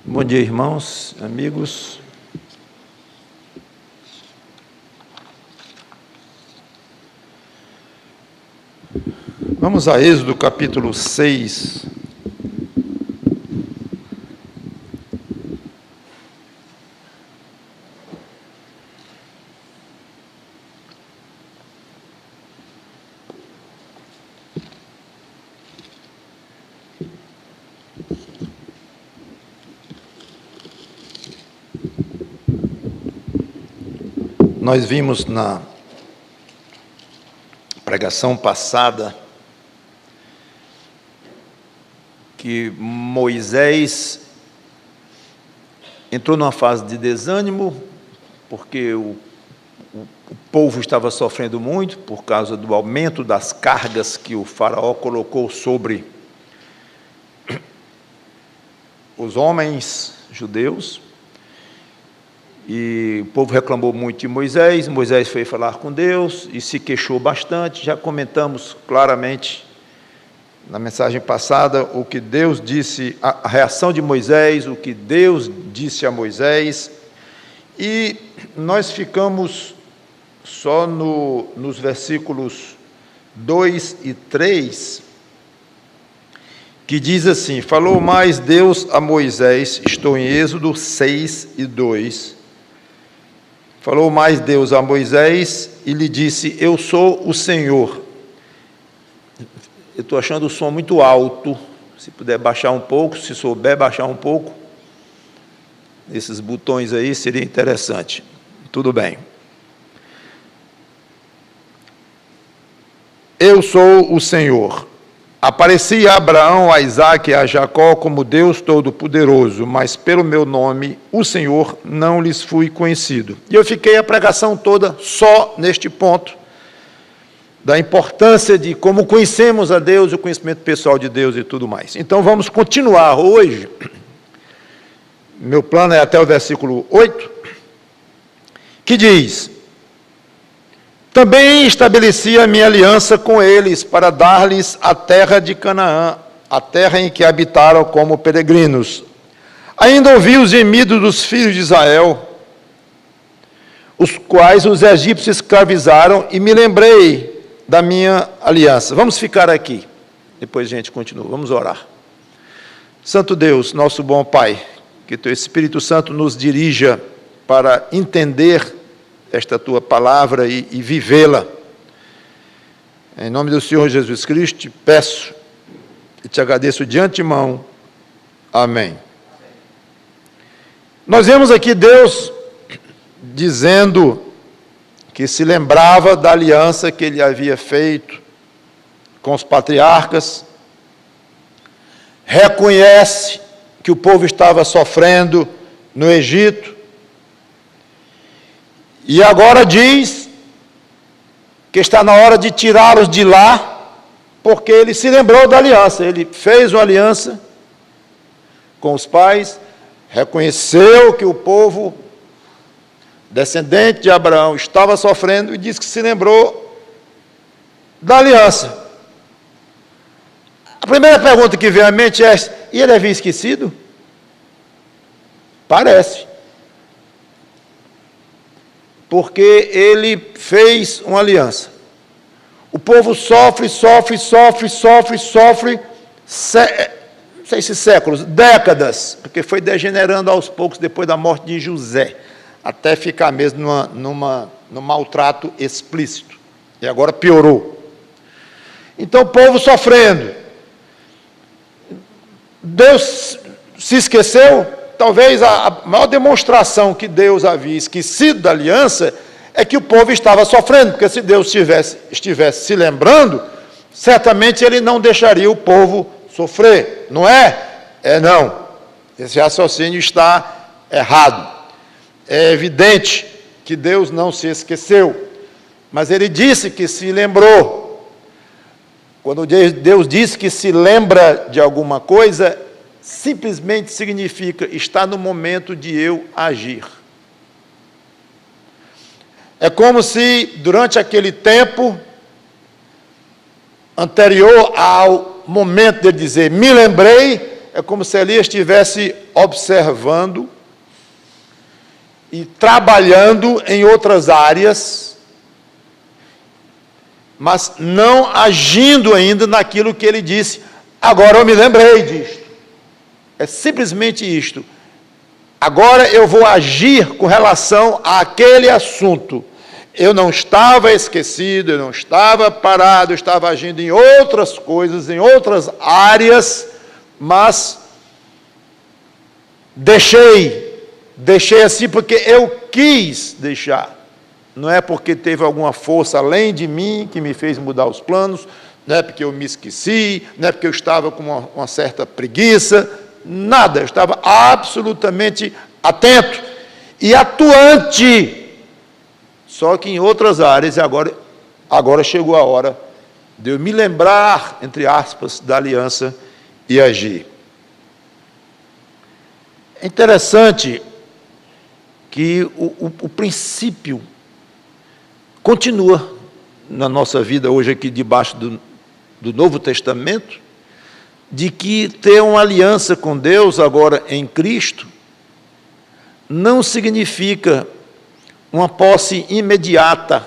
Bom dia, irmãos, amigos. Vamos a Êxodo capítulo 6. Nós vimos na pregação passada que Moisés entrou numa fase de desânimo, porque o povo estava sofrendo muito por causa do aumento das cargas que o faraó colocou sobre os homens judeus. E o povo reclamou muito de Moisés. Moisés foi falar com Deus e se queixou bastante. Já comentamos claramente na mensagem passada o que Deus disse, a reação de Moisés, o que Deus disse a Moisés. E nós ficamos só nos versículos 2 e 3, que diz assim: falou mais Deus a Moisés, estou em Êxodo 6 e 2. Falou mais Deus a Moisés e lhe disse: eu sou o Senhor. Eu estou achando o som muito alto. Se puder baixar um pouco, se souber baixar um pouco, esses botões aí, seria interessante. Tudo bem. Eu sou o Senhor. Apareci a Abraão, a Isaque e a Jacó como Deus Todo-Poderoso, mas pelo meu nome, o Senhor, não lhes fui conhecido. E eu fiquei a pregação toda só neste ponto, da importância de como conhecemos a Deus, o conhecimento pessoal de Deus e tudo mais. Então vamos continuar hoje. Meu plano é até o versículo 8, que diz: também estabeleci a minha aliança com eles para dar-lhes a terra de Canaã, a terra em que habitaram como peregrinos. Ainda ouvi os gemidos dos filhos de Israel, os quais os egípcios escravizaram, e me lembrei da minha aliança. Vamos ficar aqui, depois a gente continua, vamos orar. Santo Deus, nosso bom Pai, que Teu Espírito Santo nos dirija para entender esta Tua palavra e vivê-la. Em nome do Senhor Jesus Cristo, te peço e te agradeço de antemão. Amém. Nós vemos aqui Deus dizendo que se lembrava da aliança que Ele havia feito com os patriarcas, reconhece que o povo estava sofrendo no Egito, e agora diz que está na hora de tirá-los de lá, porque ele se lembrou da aliança. Ele fez uma aliança com os pais, reconheceu que o povo descendente de Abraão estava sofrendo e disse que se lembrou da aliança. A primeira pergunta que vem à mente é: e ele havia esquecido? Parece. Porque ele fez uma aliança. O povo sofre, não sei se séculos, décadas, porque foi degenerando aos poucos depois da morte de José, até ficar mesmo num maltrato explícito. E agora piorou. Então o povo sofrendo. Deus se esqueceu? Talvez a maior demonstração que Deus havia esquecido da aliança é que o povo estava sofrendo, porque se Deus estivesse se lembrando, certamente Ele não deixaria o povo sofrer, não é? É não. Esse raciocínio está errado. É evidente que Deus não se esqueceu, mas Ele disse que se lembrou. Quando Deus diz que se lembra de alguma coisa, simplesmente significa: está no momento de eu agir. É como se, durante aquele tempo anterior ao momento de dizer me lembrei, é como se ali estivesse observando e trabalhando em outras áreas, mas não agindo ainda naquilo que ele disse. Agora eu me lembrei disto. É simplesmente isto. Agora eu vou agir com relação àquele assunto. Eu não estava esquecido, eu não estava parado, eu estava agindo em outras coisas, em outras áreas, mas deixei assim porque eu quis deixar. Não é porque teve alguma força além de mim que me fez mudar os planos, não é porque eu me esqueci, não é porque eu estava com uma certa preguiça, nada, eu estava absolutamente atento e atuante. Só que em outras áreas, agora chegou a hora de eu me lembrar, entre aspas, da aliança e agir. É interessante que o princípio continua na nossa vida hoje aqui debaixo do Novo Testamento, de que ter uma aliança com Deus agora em Cristo não significa uma posse imediata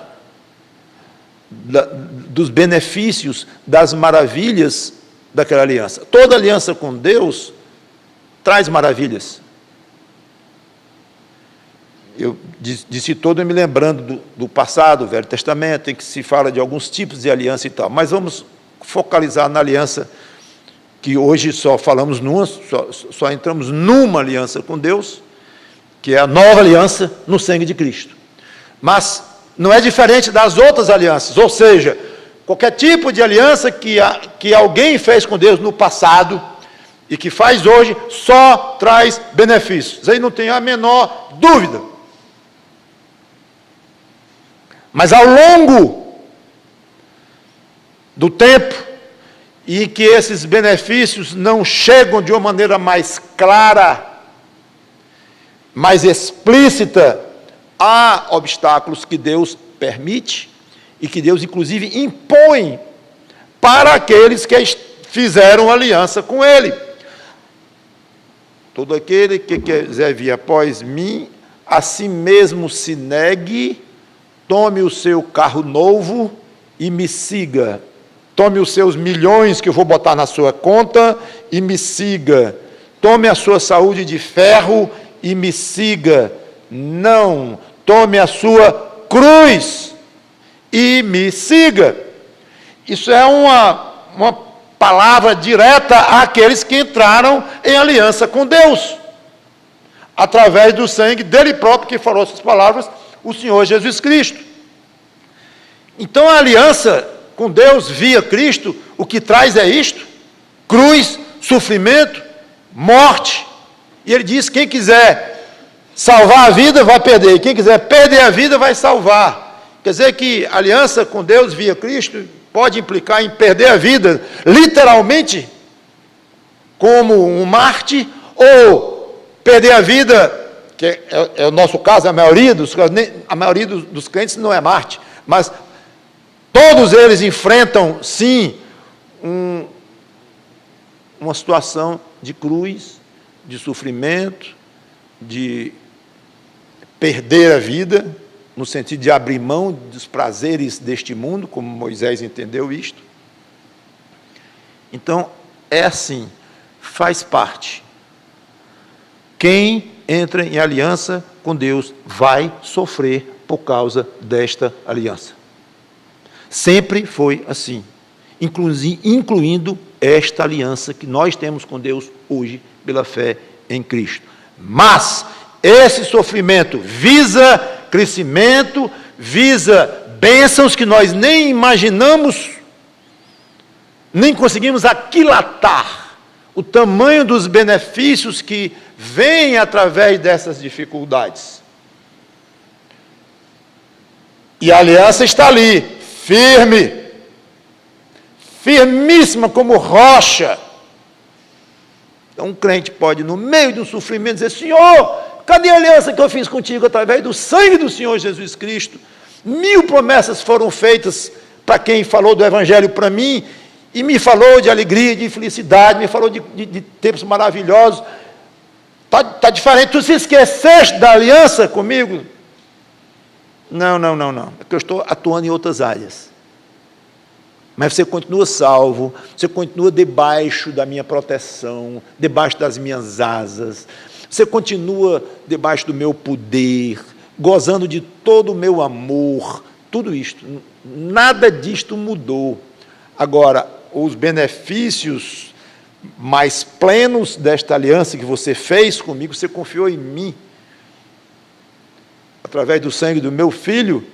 dos benefícios, das maravilhas daquela aliança. Toda aliança com Deus traz maravilhas. Eu disse todo me lembrando do passado, do Velho Testamento, em que se fala de alguns tipos de aliança e tal, mas vamos focalizar na aliança que hoje só falamos só entramos numa aliança com Deus, que é a nova aliança no sangue de Cristo. Mas não é diferente das outras alianças, ou seja, qualquer tipo de aliança que alguém fez com Deus no passado e que faz hoje, só traz benefícios. Isso aí não tem a menor dúvida. Mas ao longo do tempo, e que esses benefícios não chegam de uma maneira mais clara, mais explícita, há obstáculos que Deus permite e que Deus, inclusive, impõe para aqueles que fizeram aliança com Ele. Todo aquele que quiser vir após mim, a si mesmo se negue, tome o seu carro novo e me siga. Tome os seus milhões que eu vou botar na sua conta e me siga. Tome a sua saúde de ferro e me siga. Não, tome a sua cruz e me siga. Isso é uma palavra direta àqueles que entraram em aliança com Deus, através do sangue dele próprio, que falou essas palavras, o Senhor Jesus Cristo. Então a aliança com Deus via Cristo, o que traz é isto: cruz, sofrimento, morte. E ele diz: quem quiser salvar a vida vai perder, e quem quiser perder a vida vai salvar. Quer dizer que a aliança com Deus via Cristo pode implicar em perder a vida, literalmente, como um Marte, ou perder a vida, que é o nosso caso, a maioria dos crentes não é Marte, mas todos eles enfrentam, sim, uma situação de cruz, de sofrimento, de perder a vida, no sentido de abrir mão dos prazeres deste mundo, como Moisés entendeu isto. Então, é assim, faz parte. Quem entra em aliança com Deus vai sofrer por causa desta aliança. Sempre foi assim, incluindo esta aliança que nós temos com Deus hoje, pela fé em Cristo. Mas esse sofrimento visa crescimento, visa bênçãos que nós nem imaginamos, nem conseguimos aquilatar o tamanho dos benefícios que vêm através dessas dificuldades. E a aliança está ali, firme, firmíssima como rocha. Então um crente pode, no meio de um sofrimento, dizer: Senhor, cadê a aliança que eu fiz contigo através do sangue do Senhor Jesus Cristo? 1000 promessas foram feitas para quem falou do Evangelho para mim, e me falou de alegria, de felicidade, me falou de tempos maravilhosos. está diferente, tu se esqueceste da aliança comigo? Não. É que eu estou atuando em outras áreas. Mas você continua salvo, você continua debaixo da minha proteção, debaixo das minhas asas, você continua debaixo do meu poder, gozando de todo o meu amor, tudo isto. Nada disto mudou. Agora, os benefícios mais plenos desta aliança que você fez comigo, você confiou em mim, através do sangue do meu filho.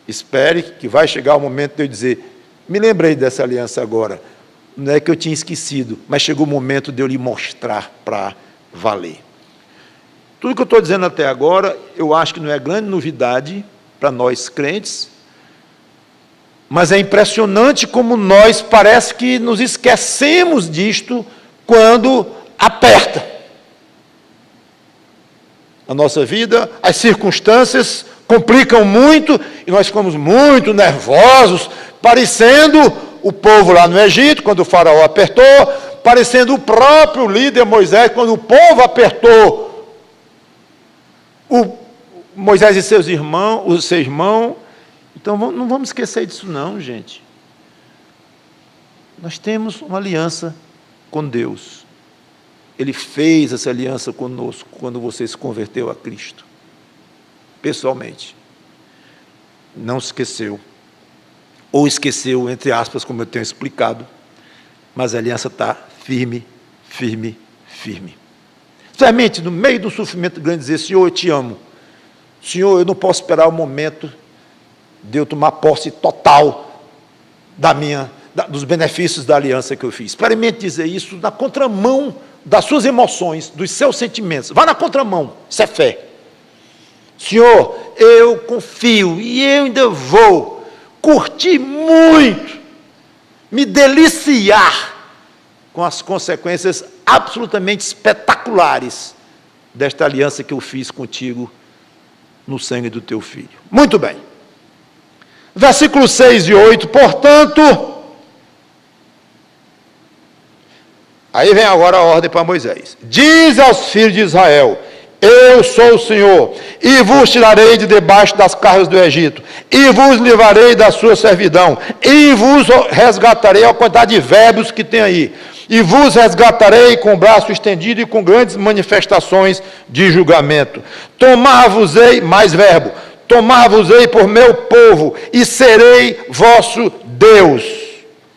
Espere que vai chegar o momento de eu dizer, me lembrei dessa aliança agora, não é que eu tinha esquecido, mas chegou o momento de eu lhe mostrar para valer. Tudo que eu estou dizendo até agora, eu acho que não é grande novidade para nós crentes, mas é impressionante como nós parece que nos esquecemos disto quando aperta. A nossa vida, as circunstâncias complicam muito e nós ficamos muito nervosos, parecendo o povo lá no Egito, quando o faraó apertou, parecendo o próprio líder Moisés, quando o povo apertou Moisés e seus irmãos, o seu irmão. Então, não vamos esquecer disso não, gente. Nós temos uma aliança com Deus. Ele fez essa aliança conosco quando você se converteu a Cristo. Pessoalmente. Não se esqueceu. Ou esqueceu, entre aspas, como eu tenho explicado. Mas a aliança está firme. Somente no meio do sofrimento grande dizer, Senhor, eu te amo. Senhor, eu não posso esperar o momento de eu tomar posse total dos benefícios da aliança que eu fiz. Experimente dizer isso na contramão das suas emoções, dos seus sentimentos. Vá na contramão, isso é fé. Senhor, eu confio e eu ainda vou curtir muito, me deliciar com as consequências absolutamente espetaculares desta aliança que eu fiz contigo no sangue do teu filho. Muito bem. Versículos 6 e 8, portanto, aí vem agora a ordem para Moisés. Diz aos filhos de Israel, eu sou o Senhor, e vos tirarei de debaixo das cargas do Egito, e vos livrarei da sua servidão, e vos resgatarei, a quantidade de verbos que tem aí, e vos resgatarei com o braço estendido e com grandes manifestações de julgamento. Tomar-vos-ei, mais verbo, tomar-vos-ei por meu povo, e serei vosso Deus.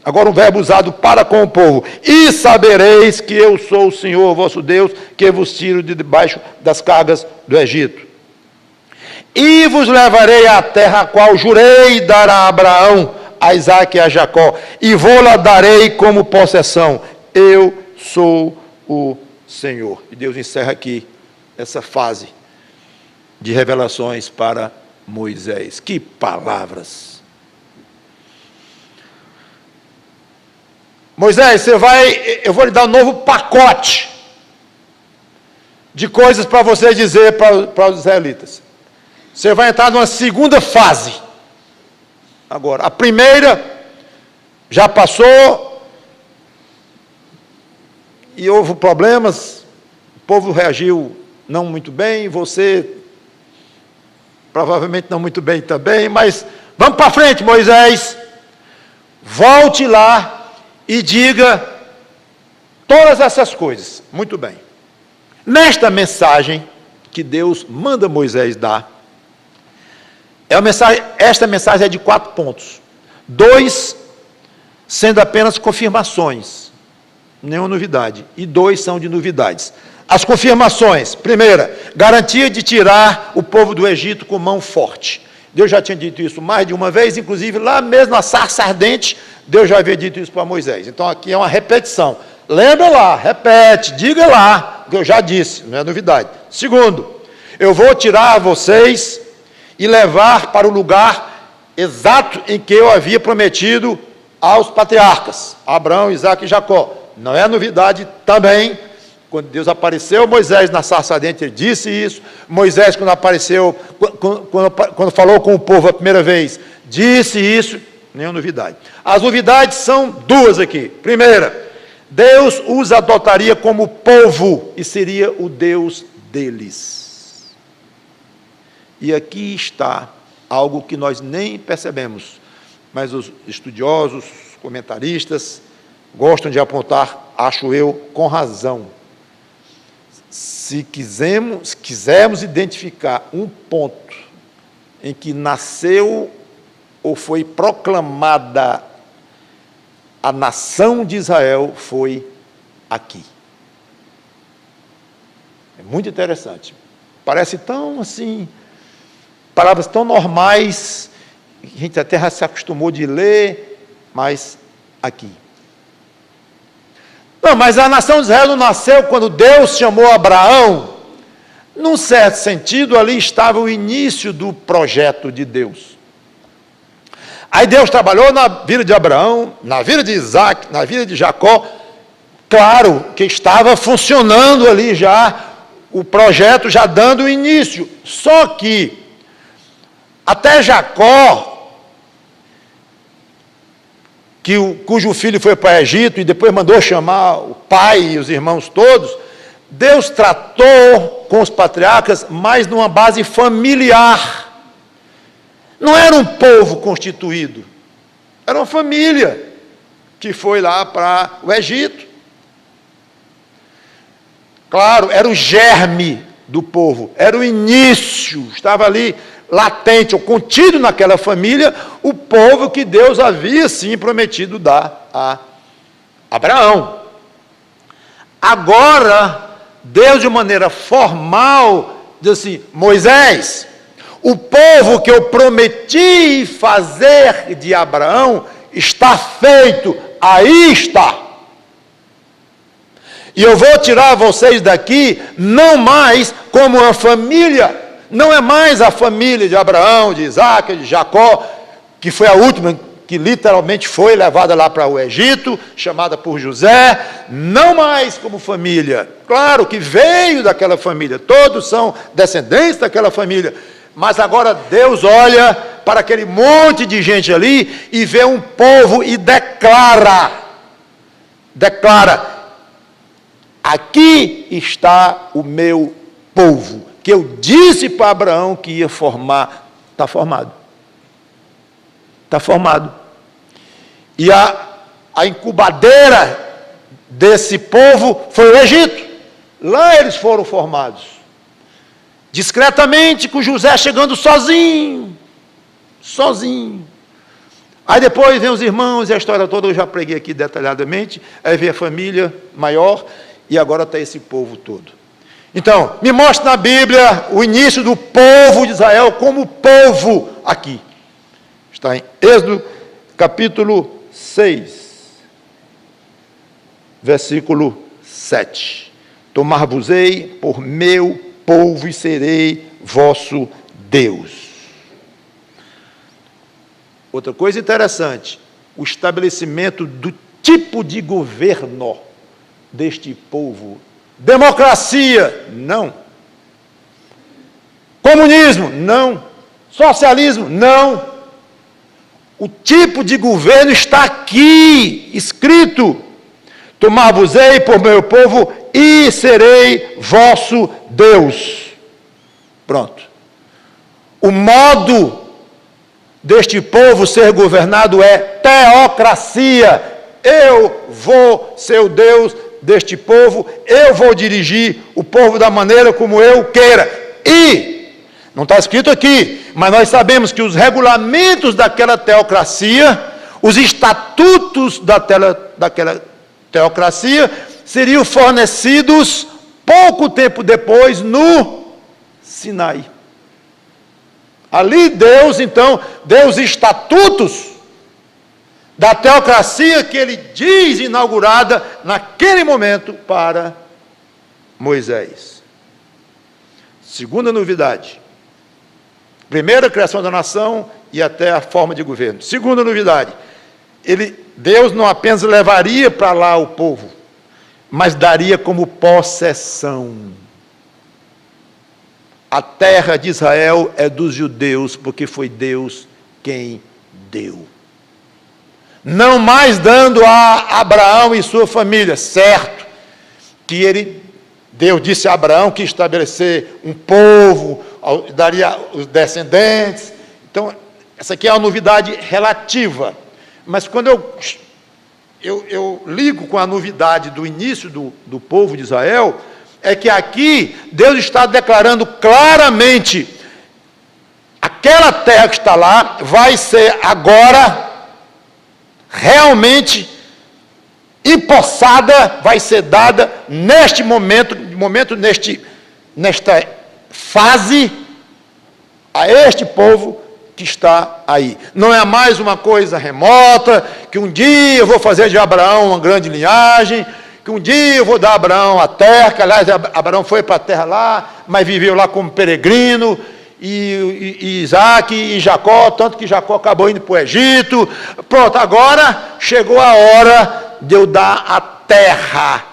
Agora um verbo usado para com o povo. E sabereis que eu sou o Senhor, vosso Deus, que vos tiro de debaixo das cargas do Egito. E vos levarei à terra a qual jurei dar a Abraão, a Isaque e a Jacó, e vou-la darei como possessão. Eu sou o Senhor. E Deus encerra aqui essa fase de revelações para Moisés. Que palavras! Moisés, eu vou lhe dar um novo pacote de coisas para você dizer para os israelitas. Você vai entrar numa segunda fase. Agora, a primeira já passou e houve problemas, o povo reagiu não muito bem, você provavelmente não muito bem também, mas vamos para frente, Moisés, volte lá e diga todas essas coisas. Muito bem. Nesta mensagem que Deus manda Moisés dar, esta mensagem é de 4 pontos. 2 sendo apenas confirmações, nenhuma novidade. E 2 são de novidades. As confirmações. Primeira, garantia de tirar o povo do Egito com mão forte. Deus já tinha dito isso mais de uma vez, inclusive lá mesmo na sarça ardente, Deus já havia dito isso para Moisés. Então aqui é uma repetição. Lembra lá, repete, diga lá, que eu já disse, não é novidade. Segundo, eu vou tirar vocês e levar para o lugar exato em que eu havia prometido aos patriarcas, Abraão, Isaque e Jacó. Não é novidade também. Quando Deus apareceu, Moisés na sarça ardente, ele disse isso. Moisés, quando apareceu, quando falou com o povo a primeira vez, disse isso. Nenhuma novidade. As novidades são 2 aqui. Primeira, Deus os adotaria como povo e seria o Deus deles. E aqui está algo que nós nem percebemos, mas os estudiosos, comentaristas, gostam de apontar, acho eu, com razão. Se quisermos identificar um ponto em que nasceu ou foi proclamada a nação de Israel, foi aqui. É muito interessante. Parece tão assim, palavras tão normais, a gente até já se acostumou de ler, mas aqui. Não, mas a nação de Israel não nasceu quando Deus chamou Abraão. Num certo sentido, ali estava o início do projeto de Deus. Aí Deus trabalhou na vida de Abraão, na vida de Isaac, na vida de Jacó. Claro que estava funcionando ali já, o projeto já dando início. Só que, até Jacó, cujo filho foi para o Egito e depois mandou chamar o pai e os irmãos todos, Deus tratou com os patriarcas, mas numa base familiar. Não era um povo constituído, era uma família que foi lá para o Egito. Claro, era o germe do povo, era o início, estava ali latente ou contido naquela família, o povo que Deus havia sim prometido dar a Abraão. Agora, Deus de maneira formal diz assim: Moisés, o povo que eu prometi fazer de Abraão está feito, aí está. E eu vou tirar vocês daqui, não mais como uma família, não é mais a família de Abraão, de Isaac, de Jacó, que foi a última que literalmente foi levada lá para o Egito, chamada por José, não mais como família. Claro que veio daquela família, todos são descendentes daquela família, mas agora Deus olha para aquele monte de gente ali e vê um povo e declara, aqui está o meu povo, que eu disse para Abraão que ia formar. Está formado. Está formado. E a incubadeira desse povo foi o Egito. Lá eles foram formados. Discretamente, com José chegando sozinho. Aí depois vem os irmãos e a história toda, eu já preguei aqui detalhadamente. Aí vem a família maior e agora está esse povo todo. Então, me mostra na Bíblia o início do povo de Israel como povo aqui. Está em Êxodo, capítulo 6, versículo 7. Tomar-vos-ei por meu povo e serei vosso Deus. Outra coisa interessante, o estabelecimento do tipo de governo deste povo. Democracia, não. Comunismo, não. Socialismo, não. O tipo de governo está aqui, escrito: tomar-vos-ei por meu povo e serei vosso Deus. Pronto. O modo deste povo ser governado é teocracia. Eu vou ser o Deus deste povo, eu vou dirigir o povo da maneira como eu queira. E, não está escrito aqui, mas nós sabemos que os regulamentos daquela teocracia, os estatutos daquela teocracia, seriam fornecidos pouco tempo depois no Sinai. Ali Deus, então, deu os estatutos da teocracia que ele diz inaugurada naquele momento para Moisés. Segunda novidade. Primeira, a criação da nação e até a forma de governo. Segunda novidade. Deus não apenas levaria para lá o povo, mas daria como possessão. A terra de Israel é dos judeus, porque foi Deus quem deu. Não mais dando a Abraão e sua família, certo, que ele Deus disse a Abraão que ia estabelecer um povo, daria os descendentes. Então, essa aqui é uma novidade relativa. Mas quando eu ligo com a novidade do início do povo de Israel, é que aqui Deus está declarando claramente: aquela terra que está lá vai ser agora realmente empossada, vai ser dada neste momento, nesta fase, a este povo que está aí. Não é mais uma coisa remota, que um dia eu vou fazer de Abraão uma grande linhagem, que um dia eu vou dar a Abraão a terra, que aliás Abraão foi para a terra lá, mas viveu lá como peregrino, e Isaac e Jacó, tanto que Jacó acabou indo para o Egito. Pronto, agora chegou a hora de eu dar a terra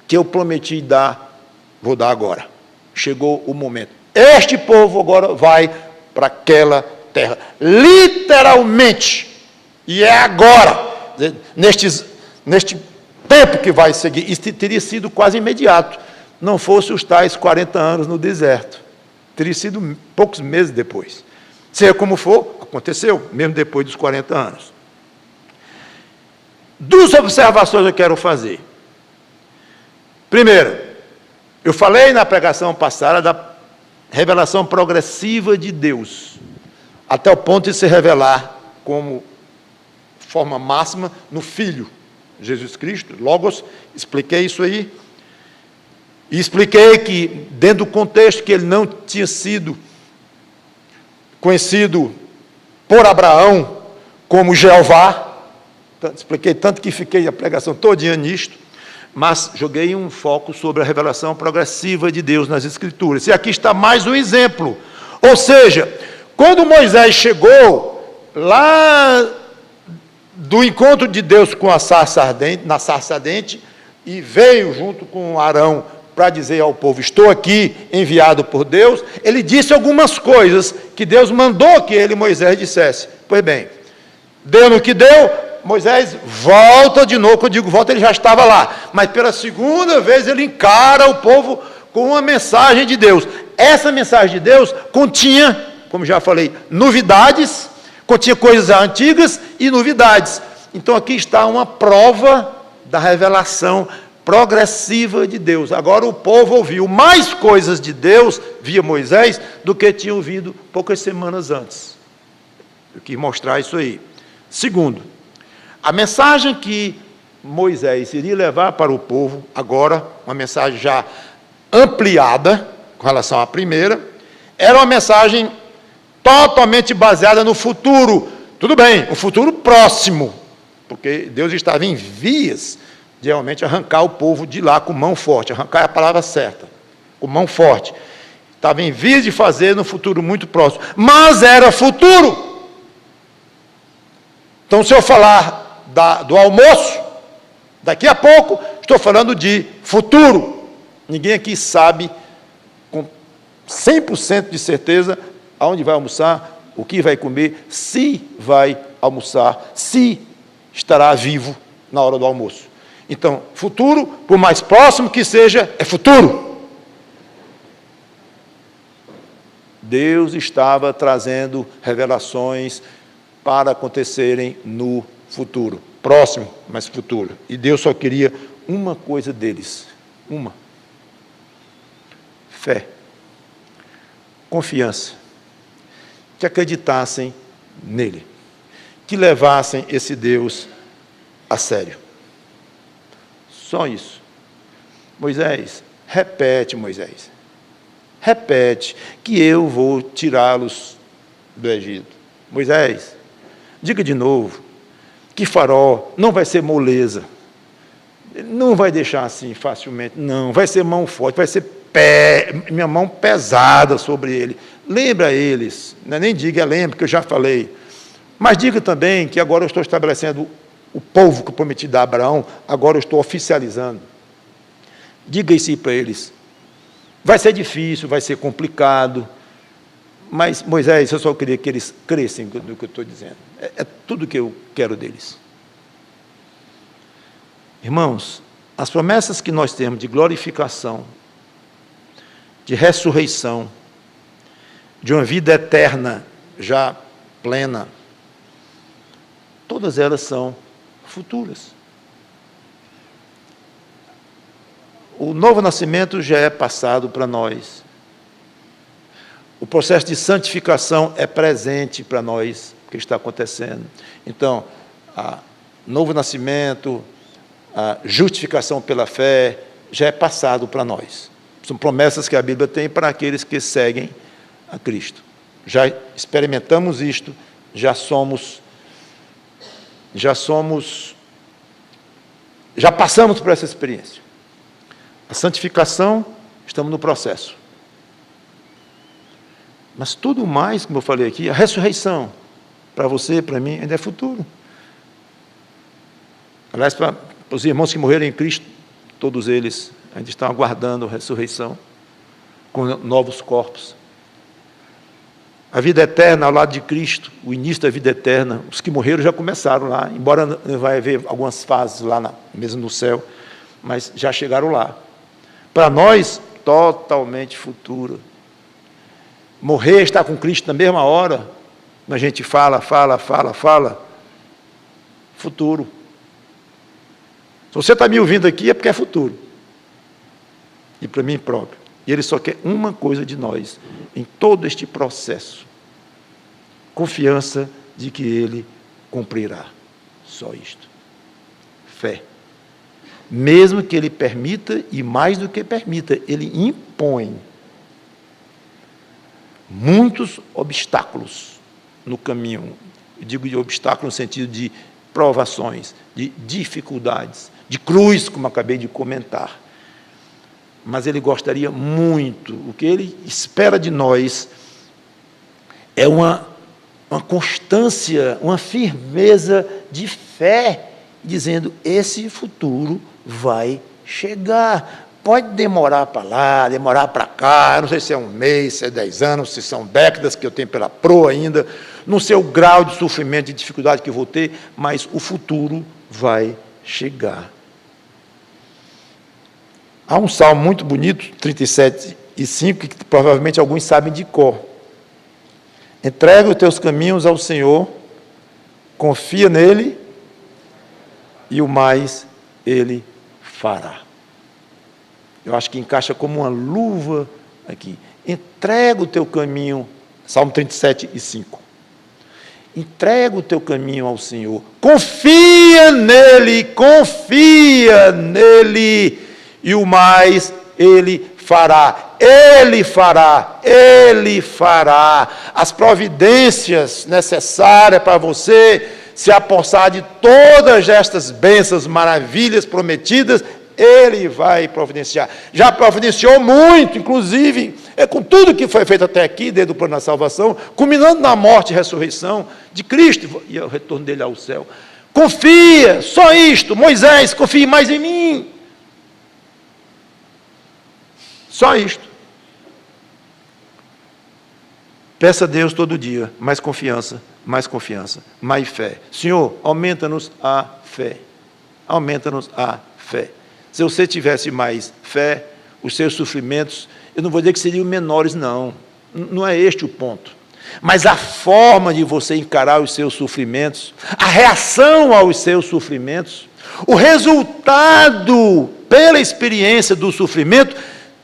que eu prometi dar, vou dar agora. Chegou o momento. Este povo agora vai para aquela terra, literalmente, e é agora, neste tempo que vai seguir. Isso teria sido quase imediato, não fosse os tais 40 anos no deserto. Teria sido poucos meses depois. Seja como for, aconteceu, mesmo depois dos 40 anos. Duas observações eu quero fazer. Primeiro, eu falei na pregação passada da revelação progressiva de Deus, até o ponto de se revelar como forma máxima no Filho, Jesus Cristo, Logos. Expliquei isso aí. E expliquei que, dentro do contexto que ele não tinha sido conhecido por Abraão como Jeová, expliquei tanto que fiquei a pregação todinha nisto, mas joguei um foco sobre a revelação progressiva de Deus nas Escrituras. E aqui está mais um exemplo. Ou seja, quando Moisés chegou lá do encontro de Deus com a sarça ardente, na sarça ardente, e veio junto com Arão para dizer ao povo: estou aqui enviado por Deus, ele disse algumas coisas que Deus mandou que ele, Moisés, dissesse. Pois bem, deu no que deu, Moisés volta de novo. Quando eu digo volta, ele já estava lá, mas pela segunda vez ele encara o povo com uma mensagem de Deus. Essa mensagem de Deus continha, como já falei, novidades, continha coisas antigas e novidades. Então aqui está uma prova da revelação progressiva de Deus. Agora o povo ouviu mais coisas de Deus via Moisés do que tinha ouvido poucas semanas antes. Eu quis mostrar isso aí. Segundo, a mensagem que Moisés iria levar para o povo, agora, uma mensagem já ampliada com relação à primeira, era uma mensagem totalmente baseada no futuro. Tudo bem, o futuro próximo, porque Deus estava em vias de realmente arrancar o povo de lá com mão forte. Arrancar é a palavra certa, com mão forte. Estava em vias de fazer no futuro muito próximo, mas era futuro. Então, se eu falar do almoço, daqui a pouco, estou falando de futuro. Ninguém aqui sabe com 100% de certeza aonde vai almoçar, o que vai comer, se vai almoçar, se estará vivo na hora do almoço. Então, futuro, por mais próximo que seja, é futuro. Deus estava trazendo revelações para acontecerem no futuro. Próximo, mas futuro. E Deus só queria uma coisa deles. Uma. Fé. Confiança. Que acreditassem nele. Que levassem esse Deus a sério. Só isso. Moisés, repete, que eu vou tirá-los do Egito. Moisés, diga de novo que Faraó não vai ser moleza. Ele não vai deixar assim facilmente, não. Vai ser mão forte, vai ser minha mão pesada sobre ele. Lembra eles, nem diga lembra, que eu já falei. Mas diga também que agora eu estou estabelecendo o povo que eu prometi dar a Abraão, agora eu estou oficializando. Diga isso para eles. Vai ser difícil, vai ser complicado, mas, Moisés, eu só queria que eles crescem no que eu estou dizendo. É tudo que eu quero deles. Irmãos, as promessas que nós temos de glorificação de ressurreição, de uma vida eterna já plena, todas elas são futuras. O novo nascimento já é passado para nós. O processo de santificação é presente para nós, o que está acontecendo. Então, novo nascimento, a justificação pela fé, já é passado para nós. São promessas que a Bíblia tem para aqueles que seguem a Cristo. Já experimentamos isto, já passamos por essa experiência. A santificação, estamos no processo. Mas tudo mais, como eu falei aqui, a ressurreição, para você, para mim, ainda é futuro. Aliás, para os irmãos que morreram em Cristo, todos eles ainda estão aguardando a ressurreição, com novos corpos. A vida eterna ao lado de Cristo, o início da vida eterna, os que morreram já começaram lá, embora vai haver algumas fases lá, mesmo no céu, mas já chegaram lá. Para nós, totalmente futuro. Morrer, estar com Cristo na mesma hora, a gente fala, futuro. Se você está me ouvindo aqui, é porque é futuro. E para mim próprio. E Ele só quer uma coisa de nós, em todo este processo. Confiança de que Ele cumprirá. Só isto. Fé. Mesmo que Ele permita, e mais do que permita, Ele impõe muitos obstáculos no caminho. Eu digo de obstáculo no sentido de provações, de dificuldades, de cruz, como acabei de comentar. Mas Ele gostaria muito, o que Ele espera de nós é uma constância, uma firmeza de fé, dizendo, esse futuro vai chegar. Pode demorar para lá, demorar para cá, eu não sei se é um mês, se é 10 anos, se são décadas que eu tenho pela proa ainda, não sei o grau de sofrimento, de dificuldade que eu vou ter, mas o futuro vai chegar. Há um salmo muito bonito, 37:5, que provavelmente alguns sabem de cor. Entrega os teus caminhos ao Senhor, confia nele, e o mais Ele fará. Eu acho que encaixa como uma luva aqui. Entrega o teu caminho, Salmo 37:5. Entrega o teu caminho ao Senhor. Confia nele, e o mais Ele fará. Ele fará, Ele fará. As providências necessárias para você se apossar de todas estas bênçãos, maravilhas prometidas, Ele vai providenciar. Já providenciou muito, inclusive, com tudo que foi feito até aqui, desde o plano da salvação, culminando na morte e ressurreição de Cristo, e o retorno dele ao céu. Confia, só isto. Moisés, confie mais em mim. Só isto. Peça a Deus todo dia, mais confiança, mais fé. Senhor, aumenta-nos a fé. Aumenta-nos a fé. Se você tivesse mais fé, os seus sofrimentos, eu não vou dizer que seriam menores, não. Não é este o ponto. Mas a forma de você encarar os seus sofrimentos, a reação aos seus sofrimentos, o resultado pela experiência do sofrimento,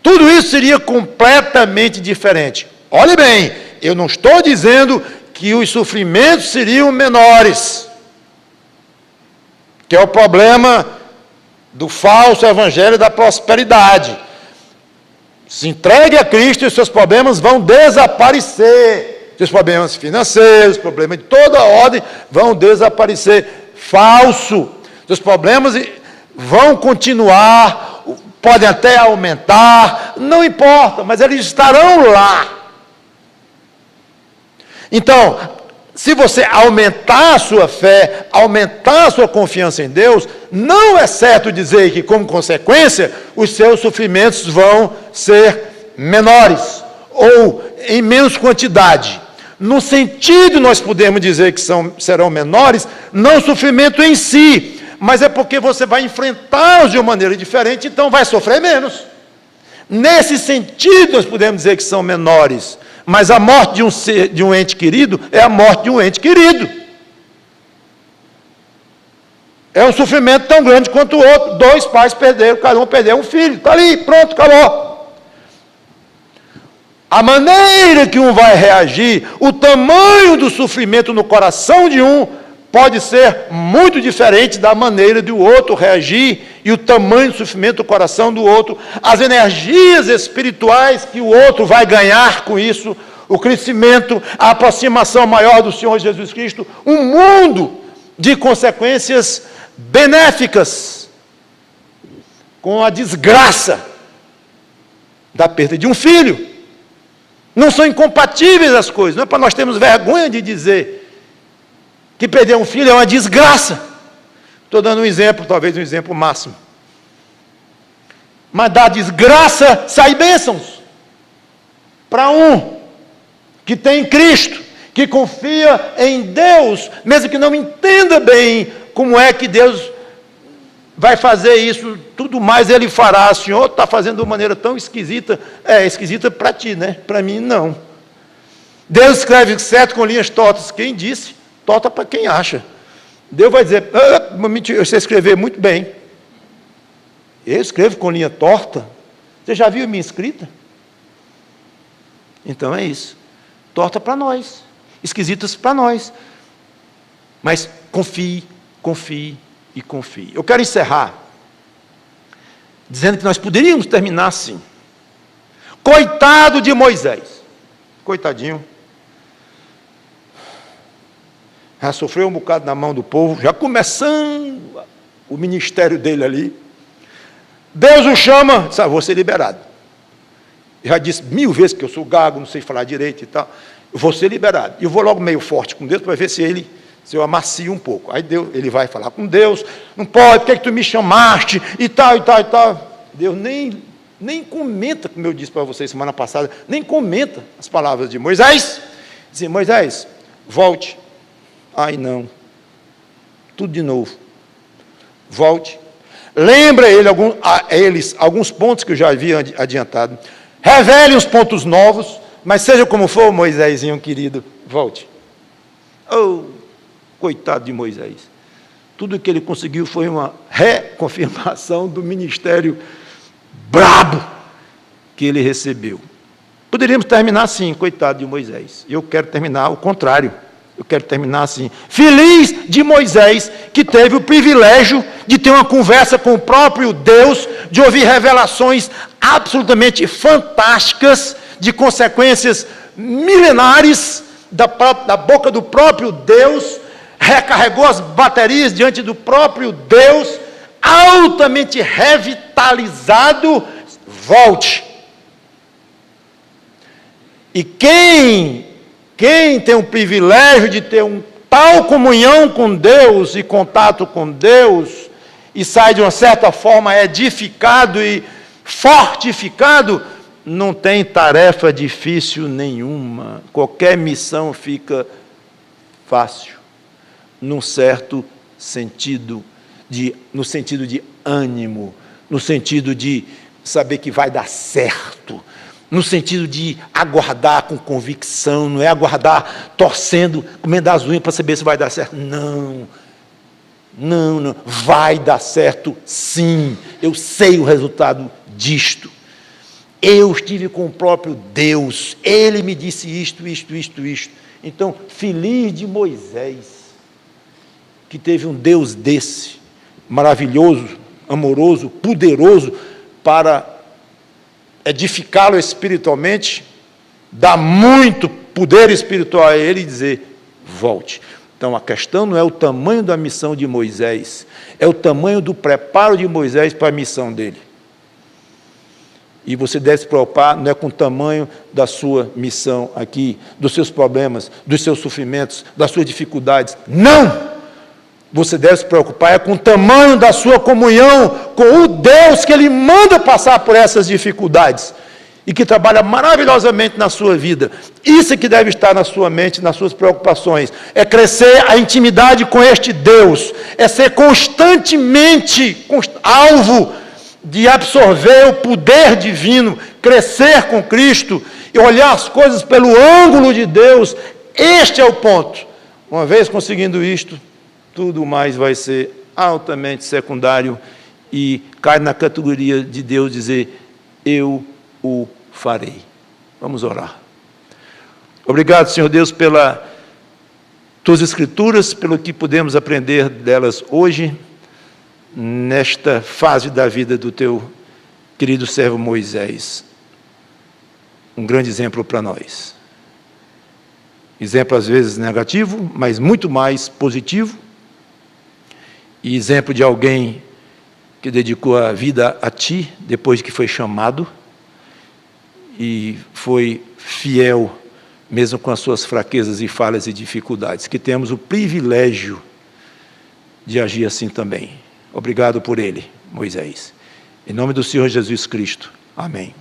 tudo isso seria completamente diferente. Olhe bem, eu não estou dizendo que os sofrimentos seriam menores, que é o problema do falso evangelho da prosperidade. Se entregue a Cristo e os seus problemas vão desaparecer. Seus problemas financeiros, problemas de toda ordem vão desaparecer. Falso. Seus problemas vão continuar, podem até aumentar, não importa, mas eles estarão lá. Então, se você aumentar a sua fé, aumentar a sua confiança em Deus, não é certo dizer que, como consequência, os seus sofrimentos vão ser menores, ou em menos quantidade. No sentido, nós podemos dizer que serão menores, não o sofrimento em si, mas é porque você vai enfrentá-los de uma maneira diferente, então vai sofrer menos. Nesse sentido, nós podemos dizer que são menores. Mas a morte de um ente querido é a morte de um ente querido. É um sofrimento tão grande quanto o outro. 2 pais perderam, cada um perdeu um filho. Está ali, pronto, acabou. A maneira que um vai reagir, o tamanho do sofrimento no coração de um, pode ser muito diferente da maneira do outro reagir, e o tamanho do sofrimento do coração do outro, as energias espirituais que o outro vai ganhar com isso, o crescimento, a aproximação maior do Senhor Jesus Cristo, um mundo de consequências benéficas, com a desgraça da perda de um filho. Não são incompatíveis as coisas, não é para nós termos vergonha de dizer que perder um filho é uma desgraça. Estou dando um exemplo, talvez um exemplo máximo. Mas da desgraça sai bênçãos. Para um que tem Cristo, que confia em Deus, mesmo que não entenda bem como é que Deus vai fazer isso, tudo mais Ele fará. O Senhor está fazendo de uma maneira tão esquisita. É esquisita para ti, né? Para mim, não. Deus escreve certo com linhas tortas. Quem disse? Torta para quem acha. Deus vai dizer, você escrever muito bem. Eu escrevo com linha torta. Você já viu minha escrita? Então é isso. Torta para nós. Esquisitas para nós. Mas confie, confie e confie. Eu quero encerrar dizendo que nós poderíamos terminar assim. Coitado de Moisés. Coitadinho. Já sofreu um bocado na mão do povo, já começando o ministério dele ali. Deus o chama, disse, vou ser liberado. Já disse 1000 vezes que eu sou gago, não sei falar direito e tal. Eu vou ser liberado. E eu vou logo meio forte com Deus para ver se eu amacio um pouco. Aí Deus, ele vai falar com Deus, não pode, por que tu me chamaste? E tal, e tal, e tal. Deus nem comenta, como eu disse para vocês semana passada, nem comenta as palavras de Moisés. Diz, Moisés, volte. Ai, não. Tudo de novo. Volte. Lembra a eles alguns pontos que eu já havia adiantado. Revele os pontos novos, mas seja como for, Moisésinho querido, volte. Oh, coitado de Moisés. Tudo que ele conseguiu foi uma reconfirmação do ministério brabo que ele recebeu. Poderíamos terminar assim, coitado de Moisés. Eu quero terminar o contrário. Eu quero terminar assim. Feliz de Moisés, que teve o privilégio de ter uma conversa com o próprio Deus, de ouvir revelações absolutamente fantásticas, de consequências milenares da boca do próprio Deus, recarregou as baterias diante do próprio Deus, altamente revitalizado, volte. E quem tem o privilégio de ter tal comunhão com Deus e contato com Deus, e sai de uma certa forma edificado e fortificado, não tem tarefa difícil nenhuma. Qualquer missão fica fácil, num certo sentido, no sentido de ânimo, no sentido de saber que vai dar certo, no sentido de aguardar com convicção, não é aguardar torcendo, comendo as unhas para saber se vai dar certo. Não, vai dar certo sim, eu sei o resultado disto. Eu estive com o próprio Deus, Ele me disse isto. Então, feliz de Moisés, que teve um Deus desse, maravilhoso, amoroso, poderoso, para edificá-lo espiritualmente, dar muito poder espiritual a ele e dizer, volte. Então, a questão não é o tamanho da missão de Moisés, é o tamanho do preparo de Moisés para a missão dele. E você deve se preocupar, não é com o tamanho da sua missão aqui, dos seus problemas, dos seus sofrimentos, das suas dificuldades. Não! Você deve se preocupar com o tamanho da sua comunhão com o Deus que Ele manda passar por essas dificuldades e que trabalha maravilhosamente na sua vida. Isso é que deve estar na sua mente, nas suas preocupações. É crescer a intimidade com este Deus, é ser constantemente alvo de absorver o poder divino, crescer com Cristo e olhar as coisas pelo ângulo de Deus. Este é o ponto. Uma vez conseguindo isto, tudo mais vai ser altamente secundário e cai na categoria de Deus dizer: eu o farei. Vamos orar. Obrigado, Senhor Deus, pelas tuas escrituras, pelo que podemos aprender delas hoje, nesta fase da vida do teu querido servo Moisés. Um grande exemplo para nós. Exemplo às vezes negativo, mas muito mais positivo. E exemplo de alguém que dedicou a vida a ti, depois que foi chamado, e foi fiel, mesmo com as suas fraquezas e falhas e dificuldades, que temos o privilégio de agir assim também. Obrigado por ele, Moisés. Em nome do Senhor Jesus Cristo. Amém.